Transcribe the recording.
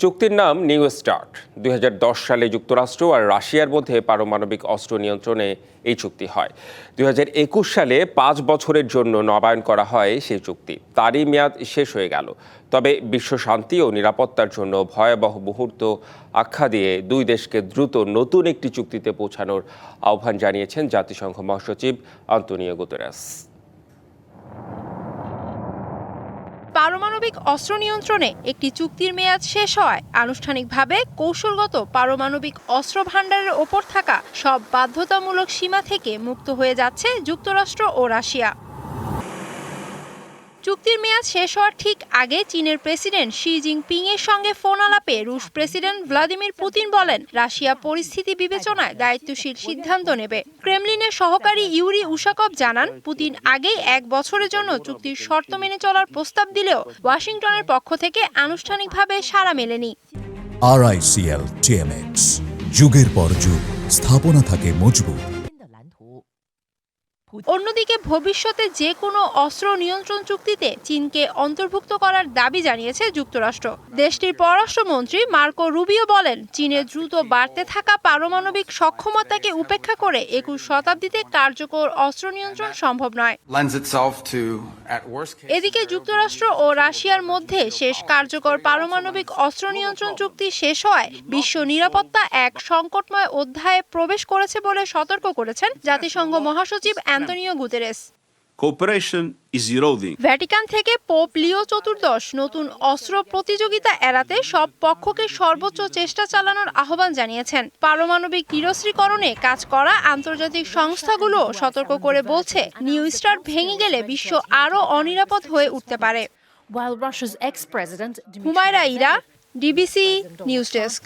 চুক্তির নাম new start. ২০১০ সালে যুক্তরাষ্ট্র আর রাশিয়ার মধ্যে পারমাণবিক অস্ত্র নিয়ন্ত্রণে এই চুক্তি হয়। ২০২১ সালে ৫ বছরের জন্য নবায়ন করা হয় সেই চুক্তি। তারই মেয়াদ শেষ হয়ে গেল। তবে বিশ্ব শান্তি ও নিরাপত্তার জন্য ভয়াবহ মুহূর্ত আখ্যা দিয়ে দুই দেশকে দ্রুত নতুন একটি চুক্তিতে পৌঁছানোর আহ্বান জানিয়েছেন জাতিসংঘ মহাসচিব আন্তোনিও গুতেরেস। পারমাণবিক অস্ত্র নিয়ন্ত্রণে একটি চুক্তির মেয়াদ শেষ হওয়ায় আনুষ্ঠানিকভাবে কৌশলগত পারমাণবিক অস্ত্র ভান্ডারের ওপর থাকা সব বাধ্যতামূলক সীমা থেকে মুক্ত হয়ে যাচ্ছে যুক্তরাষ্ট্র ও রাশিয়া। চুক্তির মেয়াদ শেষ হওয়ার ঠিক আগে চীনের প্রেসিডেন্ট শি জিনপিং এর সঙ্গে ফোন আলাপে রুশ প্রেসিডেন্ট ভ্লাদিমির পুতিন বলেন, রাশিয়া পরিস্থিতি বিবেচনায় দায়িত্বশীল সিদ্ধান্ত নেবে। ক্রেমলিনের সহকারী ইউরি উশাকভ জানান, পুতিন আগেই ১ বছরের জন্য চুক্তির শর্ত মেনে চলার প্রস্তাব দিলেও ওয়াশিংটনের পক্ষ থেকে আনুষ্ঠানিকভাবে সাড়া মেলেনি। RICL TMX, যুগের পর যুগ স্থাপনা থাকে মজবুত। অন্যদিকে ভবিষ্যতে যে কোনো অস্ত্র নিয়ন্ত্রণ চুক্তিতে চীনকে অন্তর্ভুক্ত করার দাবি জানিয়েছে যুক্তরাষ্ট্র। দেশটির পররাষ্ট্রমন্ত্রী মার্কো রুবিও বলেন, চীনের দ্রুত বাড়তে থাকা পারমাণবিক সক্ষমতাকে উপেক্ষা করে ২১ শতাব্দীতে কার্যকর অস্ত্র নিয়ন্ত্রণ সম্ভব নয়। এদিকে যুক্তরাষ্ট্র ও রাশিয়ার মধ্যে শেষ কার্যকর পারমাণবিক অস্ত্র নিয়ন্ত্রণ চুক্তি শেষ হওয়ায় বিশ্ব নিরাপত্তা এক সংকটময় অধ্যায়ে প্রবেশ করেছে বলে সতর্ক করেছেন জাতিসংঘ মহাসচিব আন্তোনিও গুতেরেস। ভ্যাটিকান থেকে পোপ লিও চতুর্দশ নতুন অস্ত্র প্রতিযোগিতা এড়াতে সব পক্ষকে সর্বোচ্চ চেষ্টা চালানোর আহ্বান জানিয়েছেন। পারমাণবিক নিরস্ত্রীকরণে কাজ করা আন্তর্জাতিক সংস্থাগুলো সতর্ক করে বলছে, নিউ স্টার্ট ভেঙে গেলে বিশ্ব আরও অনিরাপদ হয়ে উঠতে পারে। Humaira Ira, DBC news desk.